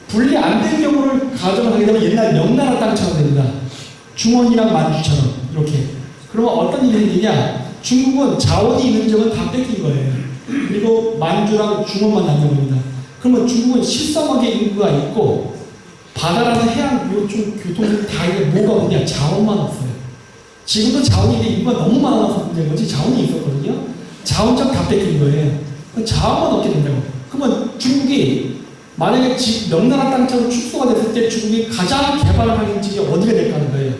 분리 안 된 경우를 가정을 하게 되면 옛날 명나라 땅처럼 됩니다. 중원이랑 만주처럼 이렇게. 그러면 어떤 일이 생기냐? 중국은 자원이 있는 점은 다 뺏긴 거예요. 그리고 만주랑 중원만 남는 겁니다. 그러면 중국은 실성하게 인구가 있고 바다라는 해양 요충 교통이 다 있는데 뭐가 없냐? 자원만 없어요. 지금도 자원이 있는데 인구가 너무 많아서 문제인 거지 자원이 있었거든요. 자원적 다 뺏긴 거예요. 자원만 없게 된다고. 그러면 중국이 만약에 명나라 땅처럼 축소가 됐을 때 중국이 가장 개발을 하는 지역이 어디가 될까 하는 거예요?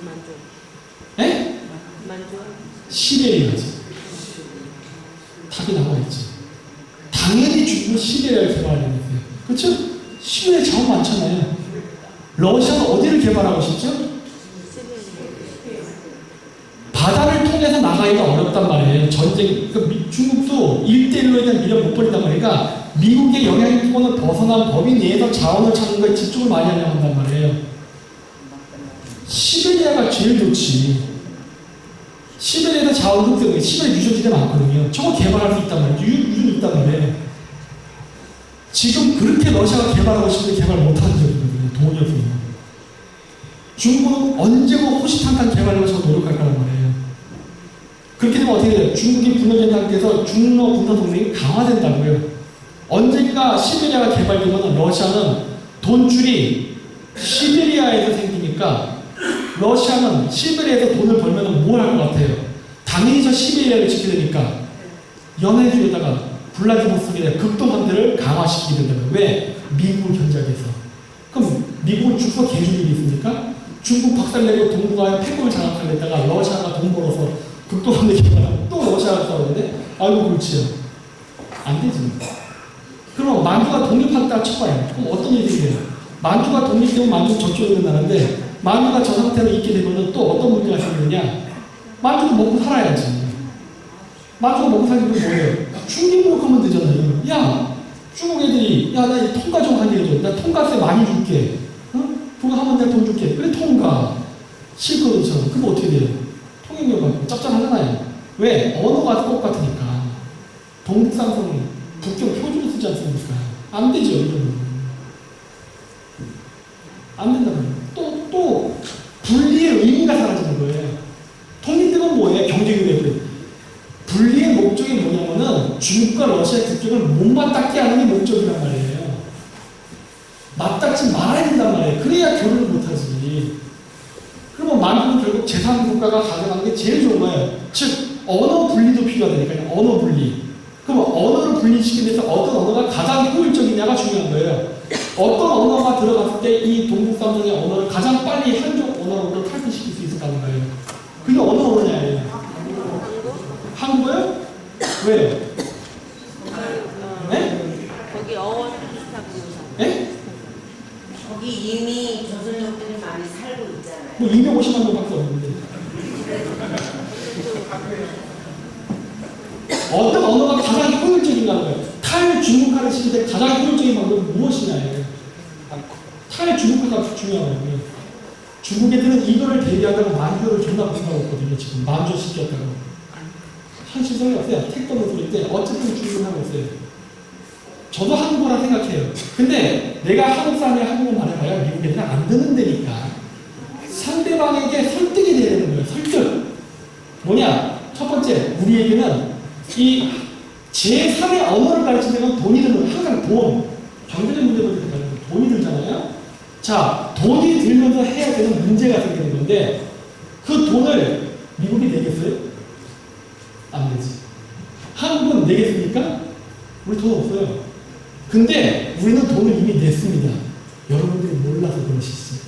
만주. 에? 만주. 시베리아지. 답이 나와있지. 당연히 중국은 시베리아를 개발하려고 했어요. 그렇죠? 시베리아 자원 많잖아요. 러시아는 어디를 개발하고 싶죠? 바다를 통해서 나가기가 어렵단 말이에요. 전쟁, 그러니까 중국도 1대1로에 대한 미련 못 버린단 말이에요. 그러니까 미국의 영향권을 벗어난 범위 내에서 자원을 찾는 거에 집중을 많이 하려고 한단 말이에요. 시베리아가 제일 좋지. 시베리아에서 자원 흡수가 시베리아 유전지대 많거든요. 저거 개발할 수 있단 말이에요. 유전이 있단 말이에요. 지금 그렇게 러시아가 개발하고 싶은데 개발 못하는 적이거든요. 돈이 없어요. 중국은 언제고 호시탐탐 개발하고 저거 노력할 거란 말이에요. 그렇게 되면 어떻게 돼요? 중국이 분열된 상태에서 중러 군사 동맹이 강화된다고요. 언젠가 시베리아가 개발되면 러시아는 돈줄이 시베리아에서 생기니까 러시아는 시베리아에서 돈을 벌면 뭘 할 것 같아요? 당연히 저 시베리아를 지켜야 되니까 연해주에다가 블라디보스톡에 극동함대를 강화시키게 된다고요. 왜? 미국을 견제하기 위해서. 그럼 미국은 죽서 개줄 일이 있습니까? 중국 박살내고 동북아에 패권을 장악하려다가 러시아가 돈 벌어서 극동함대 개발하고 또 러시아가 싸우는데 아이고 그렇지요. 안 되지. 그럼 만주가 독립한다 쳐봐요. 그럼 어떤 일이 생겨요? 만주가 독립되면 만주 저쪽에 있는 나라인데 만주가 저 상태로 있게 되면 또 어떤 문제가 생기느냐? 만주도 먹고 살아야지. 만주가 먹고 살면 뭐예요? 충격으로 하면 되잖아요. 야, 중국 애들이 야, 나 통과 좀 하게 해줘. 나 통과세 많이 줄게. 그거 하면 내가 돈 줄게. 그래 통과. 실거주처럼. 그럼 어떻게 돼요? 통행료 받고 짭짤하잖아요. 왜? 언어가 똑같으니까. 동북상성 북경 표준을 쓰지 않습니까? 안 되죠. 이러면. 안 된다고요. 또 분리의 의미가 사라지는 거예요. 통일되면 뭐예요? 경제교류에 분리의 목적이 뭐냐면은 중국과 러시아의 국적을 못 맞닿게 하는 게 목적이란 말이에요. 맞닿지 말아야 된단 말이에요. 그래야 교류를 못하지. 그러면 만주는 결국 제3국가가 가져가는 게 제일 좋은 거예요. 즉 언어 분리도 필요하다니까요. 언어 분리. 그럼 언어를 분리시키기 위해서 어떤 언어가 가장 효율적이냐가 중요한 거예요. 어떤 언어가 들어갔을 때 이 동북삼성의 언어를 가장 빨리 한족 언어로 탈피시킬 수 있을까 하는 거예요. 그게 어느 언어냐예요. 한국어요? 왜요? 많이 살고 있잖아요. 뭐 250만 명밖에 없는데. 어떤 언어가 가장 효율적인가는 거예요. 탈중국화를 시킬 때 가장 효율적인 방법은 무엇이냐예요. 탈중국화가 중요한 거예요. 중국 애들은 이거를 대비하다가 만주를 존나 공부하고 있거든요. 지금 만주 시켰다고. 현실성이 없어요. 택도 없는 소리인데 어쨌든 중국을 하고 있어요. 저도 한국어라 생각해요. 근데 내가 한국 사람이 한국어 말해봐야 미국 애들은 안 듣는 데니까 상대방에게 설득이 돼야 되는 거예요. 설득. 뭐냐? 첫 번째, 우리에게는 이 제3의 언어를 가르치는 데는 돈이 드는 거예요. 항상 돈. 경제적 문제 볼 때 돈이 들잖아요. 자, 돈이 들면서 해야 되는 문제가 생기는 건데 그 돈을 미국이 내겠어요? 안 내지. 한국은 내겠습니까? 우리 돈 없어요. 근데 우리는 돈을 이미 냈습니다. 여러분들이 몰라서 그러시지.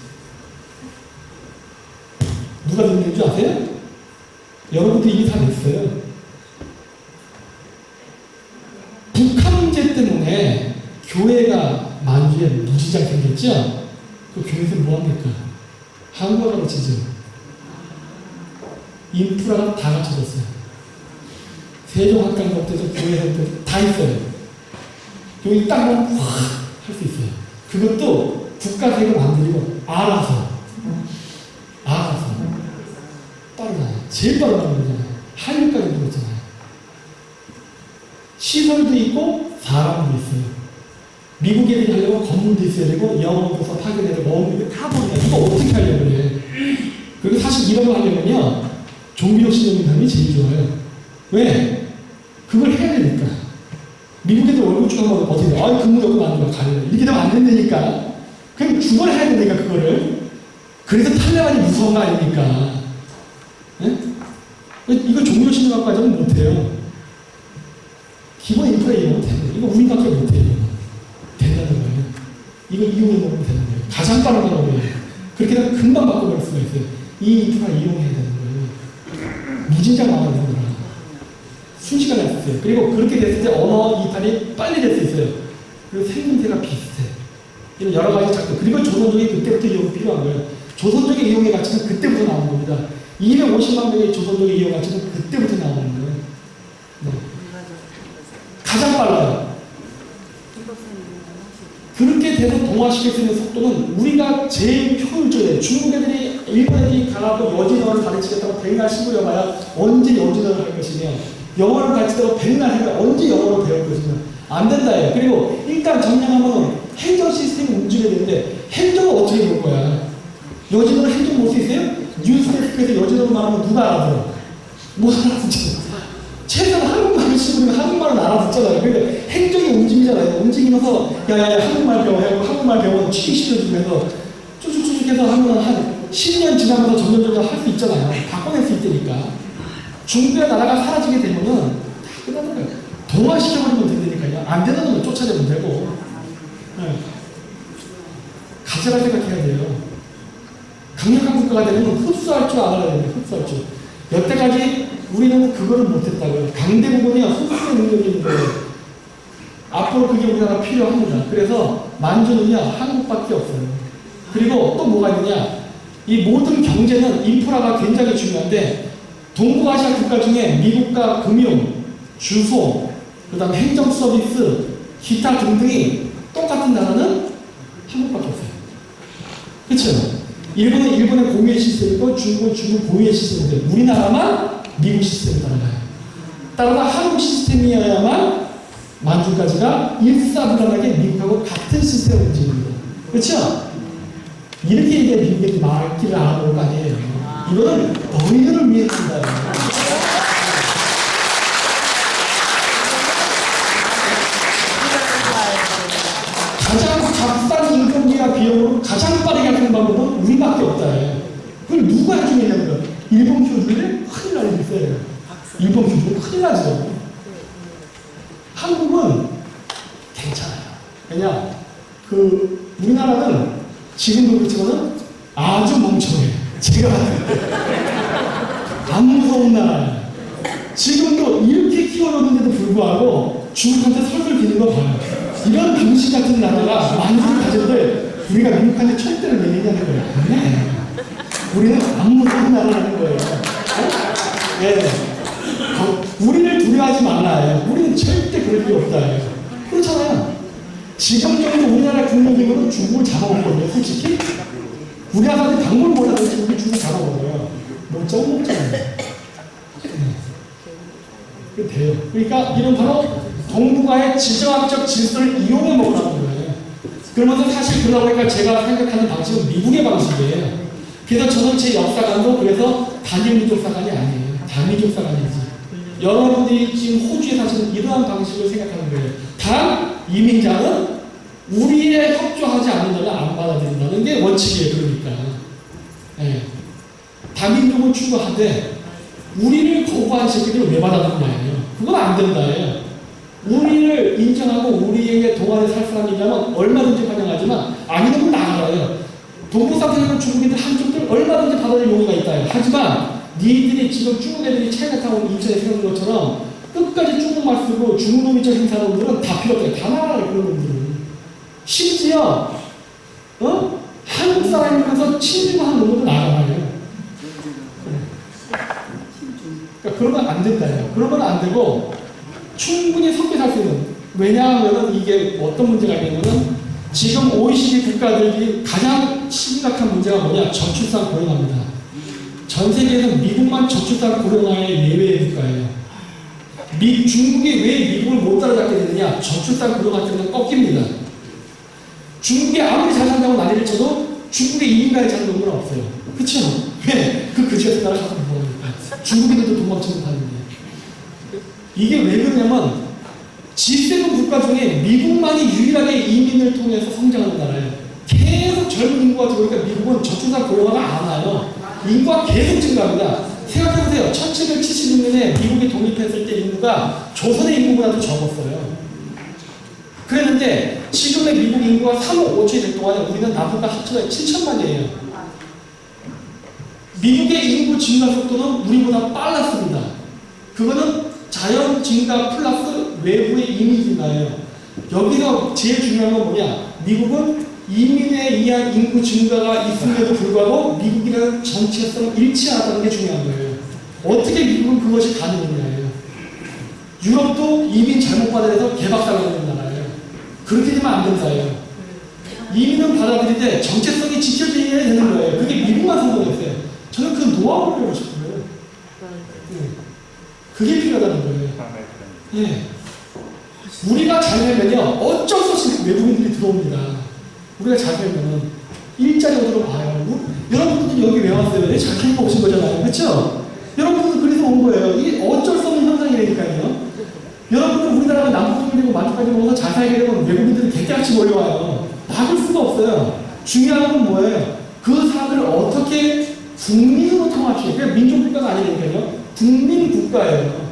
누가 돈 낸 줄 아세요? 여러분들이 이미 다 냈어요. 북한 문제 때문에 교회가 만주에 무지장 생겼죠? 그 교회에서 뭐 합니까? 한국어 가르치죠. 인프라가 다 갖춰졌어요. 세종학당부터 교회에서 다 있어요. 여기 땅만 확 할 수 있어요. 그것도 국가 세금 안 들이고 알아서 빠르잖아요. 제일 빠르다는 거잖아요. 한일까지 들었잖아요. 시설도 있고 사람도 있어요. 미국 애들이 하려면 건물도 있어야 되고 영어교사 파견해야 되고 어음도 다 보냐. 이거 어떻게 하려고 그래. 그리고 사실 이런 거 하려면요 종비록 신용인 사람이 제일 좋아요. 왜? 그걸 해야 되니까. 미국 애들 월급 주는 거 어떻게 돼? 근무요금 안 줘. 가려. 이렇게 되면 안 된다니까. 그럼 죽어야 해야 되니까 그거를. 그래서 탈레반이 무서운 거 아닙니까? 네? 이거 종료 신청까지는 못해요. 기본 인프라 이용은 되는 이거 우리밖에 못해요. 된다는 거예요. 이거 이용해 먹으면 되는 거예요. 가장 빠른 거라고요. 그렇게 되면 금방 바꿔버릴 수가 있어요. 이 인프라 이용해야 되는 거예요. 무진장 망하는 거라. 순식간에 할 수 있어요. 그리고 그렇게 됐을 때 언어 이탈이 빨리 될 수 있어요. 그리고 생김새가 비슷해. 이런 여러 가지 작동. 그리고 조선족이 그때부터 이용이 필요한 거예요. 조선족의 이용의 가치는 그때부터 나오는 겁니다. 250만 명의 조선족의 이용 가치는 그때부터 나오는 거예요. 네. 가장 빨라요. 그렇게 돼서 동화시킬 수 있는 속도는 우리가 제일 효율적이에요. 중국 애들이 일본 애들이 가라고 여진어를 가르치겠다고 백날 시부려봐야 언제 여진어를 할 것이며 영어를 가르치다가 백날 해면 언제 영어를 배울 것이며 안 된다예요. 그리고 일단 정량하면 행정 시스템이 움직여야 되는데 행정은 어떻게 볼 거야? 여진어로 행정 볼 수 있어요? 뉴스데스크에서 여진어로 말하면 누가 알아들어? 못 알아듣죠. 최소한 한국말을 씹으면 한국말은 알아듣잖아요. 근데 행정이 움직이잖아요. 움직이면서 야야야 한국말 배워 하고 한국말 배워 취직시켜주면서 쭉쭉쭉 해서 하면 한 10년 지나면서 점점 할 수 있잖아요. 바꿔낼 수 있다니까. 중국의 나라가 사라지게 되면은 다 끝나는 거예요. 동화시켜버리면 된다니까요. 안 되는 놈을 쫓아내면 되고. 네. 가져갈 생각해야 돼요. 강력한 국가가 되면 흡수할 줄 알아야 됩니다. 흡수할 줄. 여태까지 우리는 그거를 못했다고요. 강대국은요, 흡수의 능력이 있는 거예요. 앞으로 그게 우리나라가 필요합니다. 그래서 만주는요, 한국밖에 없어요. 그리고 또 뭐가 있느냐. 이 모든 경제는 인프라가 굉장히 중요한데, 동북아시아 국가 중에 미국과 금융, 주소, 그 다음에 행정 서비스, 기타 등등이 똑같은 나라는 한국밖에 없어요. 그렇죠? 일본은 일본의 공유의 시스템이고 중국은 중국 공유의 시스템인데 우리나라만 미국 시스템을 따라가요. 따라서 한국 시스템이어야만 만주까지가 일사불란하게 미국하고 같은 시스템을 움직이는 거예요. 그렇죠? 이렇게 이제 미국이 말귀를 알아볼 거 아니에요. 이거는 너희들을 위해 쓴다. 가장 값싼 인건비와 비용으로 가장 빠르게 하는 방법은 우리밖에 없다. 그걸 누가 해주냐는 거야. 일본 교주를 큰일 날 일이 있어요. 일본 교주는 큰일 나죠. 한국은 괜찮아요. 왜냐, 우리나라는 지금도 그렇지만은 아주 멍청해요. 제가 봤을 때. 안 무서운 나라예요. 지금도 이렇게 키워놓는데도 불구하고 중국한테 설설 비는 거 봐요. 이런 병신 같은 나라가 만주를 가졌는데 우리가 미국한테 철대를 내리냐는 거예요. 네. 우리는 아무 생각을 하는 거예요. 예. 우리를 두려워하지 말라요. 우리는 절대 그럴 필요 없다. 그렇잖아요. 지금 정도 우리나라 국민들은 중국을 잡아먹거든요. 솔직히 우리나라 사람들이 방법을 몰라서 중국을 잡아먹어요. 뭐 쪄먹잖아요. 그 돼요. 그러니까 이런 바로 동북아의 지정학적 질서를 이용해 먹으라는 거예요. 그러면서 사실 그러다 보니까 제가 생각하는 방식은 미국의 방식이에요. 그래서 저는 제 역사관도 그래서 단일민족사관이 아니에요. 단민족사관이지. 여러분들이 지금 호주에 사시는 이러한 방식을 생각하는 거예요. 단 이민자는 우리에 협조하지 않는다면 안 받아들인다는 게 원칙이에요. 그러니까 예. 다민족을 추구하되 우리를 거부한 새끼들을 왜 받아들이냐예요. 그건 안 된다예요. 우리를 인정하고 우리에게 동아리에 살 사람이라면 얼마든지 환영하지만 아니면 나가라요. 동북사태에는 중국인들 한쪽들 얼마든지 받아들일 용의가 있다요. 하지만 니들이 지금 중국 애들이 차이나타운 인천에 세우는 것처럼 끝까지 중국말 쓰고 중국놈이적 행사하는 놈들은 다 필요 없어요. 다 나가요. 그런 놈들은. 심지어 한국 사람이면서 친일하는 놈들도 나가요. 그러니까 그러면 안 된다요. 그러면 안 되고 충분히 섞여 살 수 있는. 왜냐하면 이게 어떤 문제가 있냐면은 지금 OECD 국가들이 가장 심각한 문제가 뭐냐? 저출산 고령화입니다. 전 세계에서 미국만 저출산 고령화의 예외의 국가예요. 중국이 왜 미국을 못 따라잡게 되느냐? 저출산 고령화 때문에 꺾입니다. 중국이 아무리 잘 산다고 난리를 쳐도 중국의 이민가에 자는 놈은 없어요. 그렇죠? 왜? 그 그지같은 나라 가서 뭐하니까. 중국인들도 도망치는 못하는데. 이게 왜 그러냐면 G7 국가 중에 미국만이 유일하게 이민을 통해서 성장하는 나라예요. 계속 젊은 인구가 들어오니까 미국은 저출산 고령화가 안 와요. 인구가 계속 증가합니다. 생각해보세요. 1776년에 미국이 독립했을 때 인구가 조선의 인구보다도 적었어요. 그랬는데 지금의 미국 인구가 3억 5천이 될 동안에 우리는 남북과 합쳐서 7천만이에요. 미국의 인구 증가 속도는 우리보다 빨랐습니다. 그거는 자연 증가 플러스 외부의 이민 증가예요. 여기서 제일 중요한 건 뭐냐? 미국은 이민에 의한 인구 증가가 있음에도 불구하고 미국이라는 정체성을 일치하다는 게 중요한 거예요. 어떻게 미국은 그것이 가능했냐예요. 유럽도 이민 잘못 받아들여서 개박살나는 나라예요. 그렇게 되면 안 된다예요. 이민은 받아들이되 정체성이 지켜져야 되는 거예요. 그게 미국만 성공했어요. 저는 그 노하우를 배우고 싶어요. 그게 필요하다는 거예요. 예. 우리가 잘 살면요, 어쩔 수 없이 외국인들이 들어옵니다. 우리가 잘 살면은 일자리로 들어와요. 여러분들도 여기 왜 왔어요? 왜 잘 살고 오신 거잖아요. 그렇죠? 여러분들도 그래서 온 거예요. 이게 어쩔 수 없는 현상이라니까요. 여러분들 우리나라가 남북통일되고 만족하게 먹어서 잘 살게 되면 외국인들이 개떼같이 몰려와요. 막을 수가 없어요. 중요한 건 뭐예요? 그 사람들을 어떻게 국민으로 통합시켜요. 그러니까 민족국가가 아니니까요. 국민국가예요.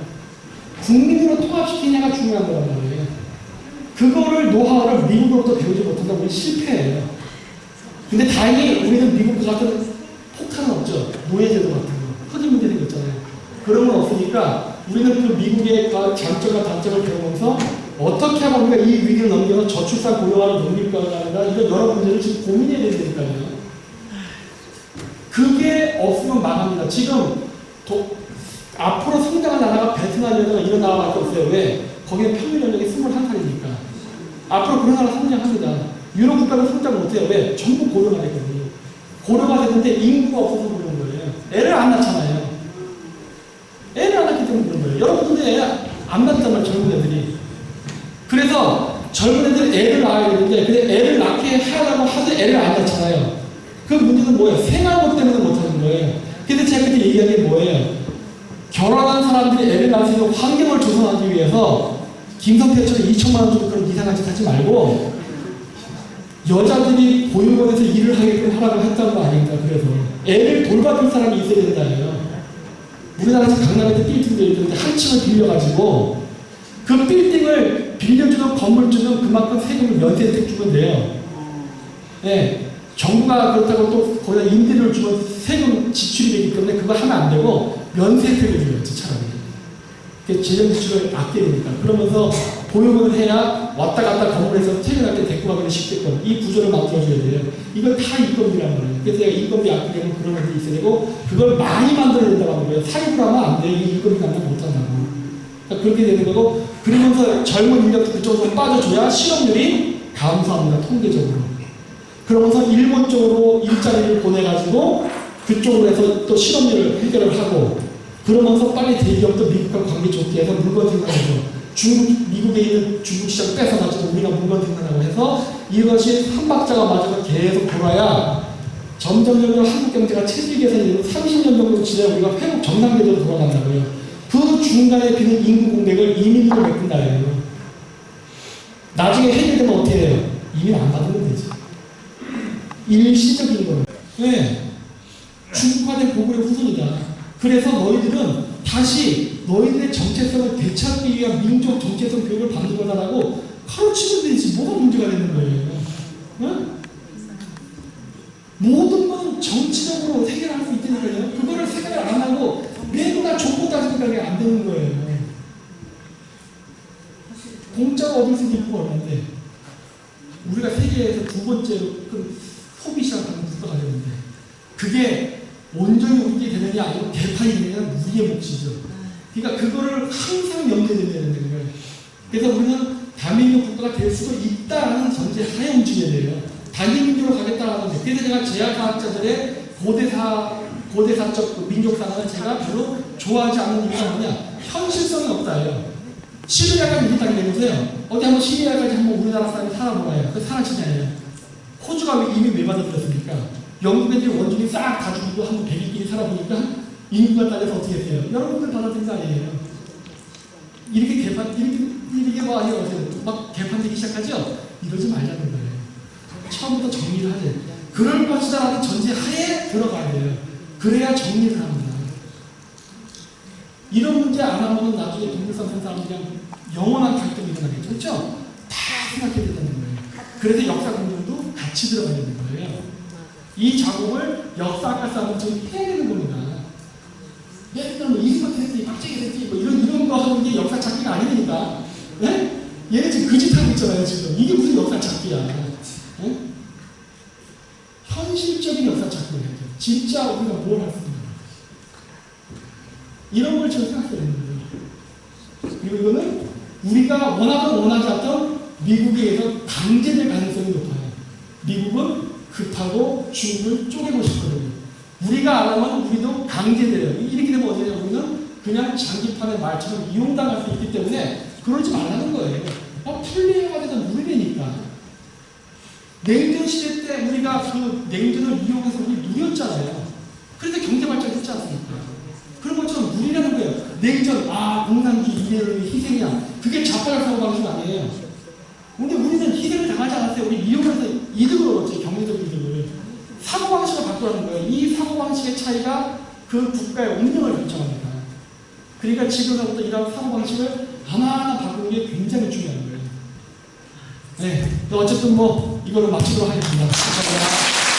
국민으로 통합시키냐가 중요한 거란 말이에요. 그거를 노하우를 미국으로부터 배우지 못한다 보면 실패해요. 근데 다행히 우리는 미국 같은 폭탄은 없죠. 노예제도 같은 거. 흑인 문제 생겼잖아요. 그런 건 없으니까 우리는 그 미국의 장점과 단점을 배우면서 어떻게 하면 우리가 이 위기를 넘겨서 저출산 고령화를 넘길까가 아니라 이런 여러 문제를 지금 고민해야 된다니까요. 그게 없으면 망합니다. 지금 앞으로 성장할 나라가 베트남이라든가 이런 나라밖에 없어요. 왜? 거기는 평균 연령이 21살이니까. 앞으로 그런 나라 성장합니다. 유럽 국가는 성장 못해요. 왜? 전부 고령화됐거든요. 고령화됐는데 인구가 없어서 그런 거예요. 애를 안 낳잖아요. 애를 안 낳기 때문에 그런 거예요. 여러분들 애 안 낳단 말이에요. 젊은 애들이. 그래서 젊은 애들 애를 낳아야 되는데 근데 애를 낳게 하려고 하도 애를 안 낳잖아요. 그 문제는 뭐예요? 생활고 때문에 못하는 거예요. 근데 제가 그때 얘기한 게 뭐예요? 결혼한 사람들이 애를 낳을 수 있는 환경을 조성하기 위해서 김성태처럼 2천만 원 정도 그런 이상한 짓 하지 말고 여자들이 보육원에서 일을 하게끔 하라고 했던 거 아닙니까? 그래서 애를 돌봐줄 사람이 있어야 된다예요. 우리나라에서 강남에 빌딩도 있는데 한 층을 빌려가지고 그 빌딩을 빌려주는 건물주는 그만큼 세금을 면세 혜택 주면 돼요. 네. 정부가 그렇다고 또 거기다 임대료를 주면 세금 지출이 되기 때문에 그거 하면 안 되고 면세 혜택을 줘야지 차라리. 재정 지출을 아껴야 되니까. 그러면서 보육원을 해야 왔다 갔다 건물에서 퇴근할 때 데리고 가기도 쉽게끔 이 구조를 만들어줘야 돼요. 이건 다 인건비란 말이에요. 그래서 내가 인건비 아끼려면 그런 것들이 있어야 되고 그걸 많이 만들어야 된다고 하는 거예요. 사립을 하면 안 돼요. 이 인건비 감당 못한다고. 그러니까 그렇게 되는 거고 그러면서 젊은 인력도 그쪽으로 좀 빠져줘야 실업률이 감소합니다. 통계적으로. 그러면서 일본 쪽으로 일자리를 보내가지고 그쪽으로 해서 또 실업률을 해결을 하고 그러면서 빨리 대기업도 미국과 관계 좋게 해서 물건 생산해서 미국에 있는 중국 시장 뺏어가지고 우리가 물건 생산하고 해서 이것이 한 박자가 맞아서 계속 돌아야 점점 한국 경제가 체질 개선이 되고 30년 정도 지나야 우리가 회복 정상 궤도로 돌아간다고요. 그 중간에 비는 인구 공백을 이민으로 메꾼다예요. 나중에 해결되면 어떻게 해요? 이민 안 받으면 되지. 일시적인 거예요. 왜? 중국화된 고구려 후손이다. 그래서 너희들은 다시 너희들의 정체성을 되찾기 위한 민족 정체성 교육을 받는 거다라고 가르치면 되지. 뭐가 문제가 되는 거예요? 응? 모든 건 정치적으로 해결할 수 있다니까요. 그거를 생각을 안 하고 매구나 정보 따지는 게 안 되는 거예요. 공짜로 얻을 수 있는 기회가 얼마인데 우리가 세계에서 두 번째로 큰 소비 시장 가는 국가가 되는데 그게 온전히 우리게 되느냐 아니면 개판이 되느냐 우리의 몫이죠. 그러니까 그거를 항상 염두에 둬야 되는 거예요. 그래서 우리는 다민족 국가가 될 수도 있다는 전제하에 움직여야 돼요. 단일민족으로 가겠다고 하는데 그래서 제가 제약과학자들의 고대사적 그 민족상을 제가 별로 좋아하지 않는 이유가 뭐냐 현실성이 없다예요. 시리아가 이렇게 딱 내보세요. 어디 한번 시리아까지 한번 우리나라 사람이 살아보아요. 그 살아치냐예요. 호주가 이미 왜 받아들였습니까? 영국 애들이 원중이 싹 다 죽이고 한번 100일끼리 살아보니까 인구가 따라서 어떻게 했어요? 여러분들 받아들인 거 아니에요. 이렇게 이렇게 뭐 아니에요. 막 개판되기 시작하죠? 이러지 말자는 거예요. 처음부터 정리를 하세요. 그럴 것이다라는 전제하에 들어가야 돼요. 그래야 정리를 합니다. 이런 문제 안 하면 나중에 동물상 생사람들이랑 영원한 갈등이 일어나겠죠. 그렇죠? 다 생각해야 된다는 거예요. 그래서 역사 공부도 같이 들어가야 되는 거예요. 이 작업을 역사학과 사람들이 해야 되는 겁니다. 얘네들 뭐 이스마트 했지, 박정희 했지, 뭐 이런 거 하는 게 역사 찾기가 아니니까. 네? 얘네 지금 그 짓 하고 있잖아요, 지금. 이게 무슨 역사 찾기야. 네? 현실적인 역사 찾기를 해야 돼요. 진짜 우리가 뭘 할 수 있는 거예요. 이런 걸 지금 생각해야 되는 거예요. 그리고 이거는 우리가 원하든 원하지 않든 미국에 의해서 강제될 가능성이 높아요. 미국은 급하고 중국을 쪼개고 싶거든요. 우리가 안 하면 우리도 강제돼요. 이렇게 되면 어떻게 되냐 우리는 그냥 장기판의 말처럼 이용당할 수 있기 때문에 그러지 말라는 거예요. 플레이어가 되던 누리니까. 냉전 시대 때 우리가 그 냉전을 이용해서 우리 누렸잖아요. 그래서 경제 발전했지 않습니까? 그런 것처럼 누리라는 거예요. 냉전, 공산주의 이데올로기 희생이야. 그게 자발적 사고방식 아니에요. 근데 우리는 희생을 당하지 않았어요. 우리 이용해서 이득을 얻었지, 경제적 이득을. 사고방식을 바꾸라는 거예요. 이 사고방식의 차이가 그 국가의 운명을 결정합니다. 그러니까 지금부터 이런 사고방식을 하나하나 바꾸는 게 굉장히 중요한 거예요. 네. 어쨌든 뭐, 이걸로 마치도록 하겠습니다. 감사합니다.